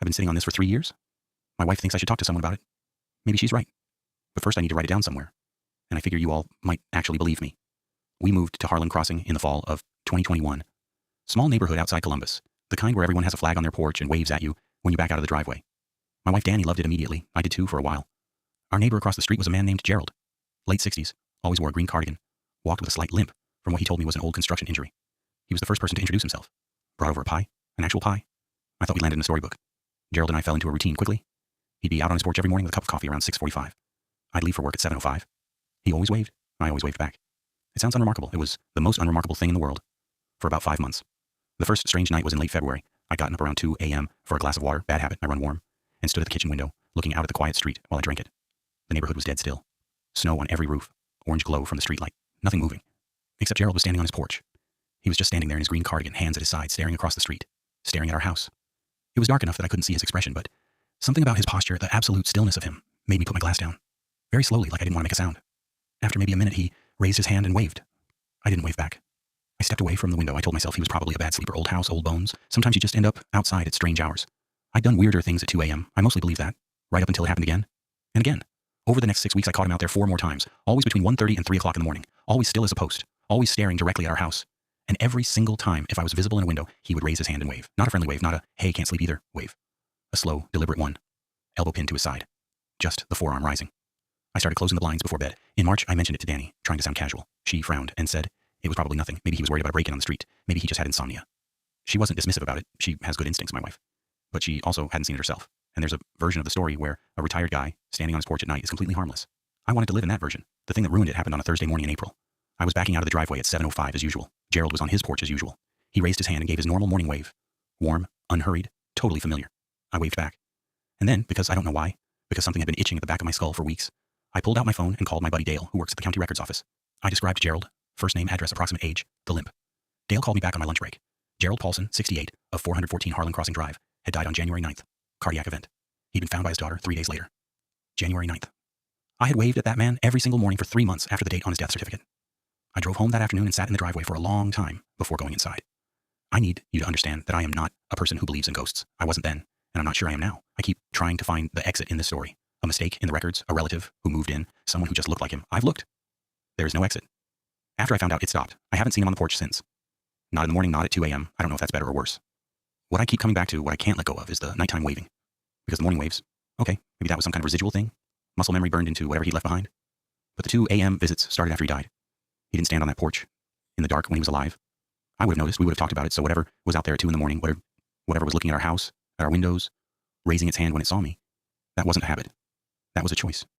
I've been sitting on this for 3 years. My wife thinks I should talk to someone about it. Maybe she's right. But first I need to write it down somewhere. And I figure you all might actually believe me. We moved to Harlan Crossing in the fall of 2021. Small neighborhood outside Columbus. The kind where everyone has a flag on their porch and waves at you when you back out of the driveway. My wife Danny loved it immediately. I did too for a while. Our neighbor across the street was a man named Gerald. Late 60s. Always wore a green cardigan. Walked with a slight limp from what he told me was an old construction injury. He was the first person to introduce himself. Brought over a pie. An actual pie. I thought we landed in a storybook. Gerald and I fell into a routine quickly. He'd be out on his porch every morning with a cup of coffee around 6:45. I'd leave for work at 7:05. He always waved. I always waved back. It sounds unremarkable. It was the most unremarkable thing in the world. For about 5 months. The first strange night was in late February. I'd gotten up around 2 a.m. for a glass of water, bad habit, I run warm, and stood at the kitchen window, looking out at the quiet street while I drank it. The neighborhood was dead still. Snow on every roof, orange glow from the streetlight, nothing moving. Except Gerald was standing on his porch. He was just standing there in his green cardigan, hands at his side, staring across the street, staring at our house. It was dark enough that I couldn't see his expression, but something about his posture, the absolute stillness of him, made me put my glass down. Very slowly, like I didn't want to make a sound. After maybe a minute, he raised his hand and waved. I didn't wave back. I stepped away from the window. I told myself he was probably a bad sleeper, old house, old bones. Sometimes you just end up outside at strange hours. I'd done weirder things at 2 a.m. I mostly believed that, right up until it happened again. And again. Over the next 6 weeks, I caught him out there 4 more times, always between 1:30 and 3 o'clock in the morning, always still as a post, always staring directly at our house. And every single time, if I was visible in a window, he would raise his hand and wave. Not a friendly wave, not a, hey, can't sleep either, wave. A slow, deliberate one. Elbow pinned to his side. Just the forearm rising. I started closing the blinds before bed. In March, I mentioned it to Danny, trying to sound casual. She frowned and said it was probably nothing. Maybe he was worried about a break-in on the street. Maybe he just had insomnia. She wasn't dismissive about it. She has good instincts, my wife. But she also hadn't seen it herself. And there's a version of the story where a retired guy standing on his porch at night is completely harmless. I wanted to live in that version. The thing that ruined it happened on a Thursday morning in April. I was backing out of the driveway at 7:05 as usual. Gerald was on his porch as usual. He raised his hand and gave his normal morning wave. Warm, unhurried, totally familiar. I waved back. And then, because I don't know why, because something had been itching at the back of my skull for weeks, I pulled out my phone and called my buddy Dale, who works at the county records office. I described Gerald, first name, address, approximate age, the limp. Dale called me back on my lunch break. Gerald Paulson, 68, of 414 Harlan Crossing Drive, had died on January 9th. Cardiac event. He'd been found by his daughter 3 days later. January 9th. I had waved at that man every single morning for 3 months after the date on his death certificate. I drove home that afternoon and sat in the driveway for a long time before going inside. I need you to understand that I am not a person who believes in ghosts. I wasn't then, and I'm not sure I am now. I keep trying to find the exit in this story. A mistake in the records, a relative who moved in, someone who just looked like him. I've looked. There is no exit. After I found out, it stopped. I haven't seen him on the porch since. Not in the morning, not at 2 a.m. I don't know if that's better or worse. What I keep coming back to, what I can't let go of, is the nighttime waving. Because the morning waves, okay, maybe that was some kind of residual thing. Muscle memory burned into whatever he left behind. But the 2 a.m. visits started after he died. He didn't stand on that porch in the dark when he was alive. I would have noticed, we would have talked about it, so whatever was out there at 2 in the morning, whatever was looking at our house, at our windows, raising its hand when it saw me, that wasn't a habit. That was a choice.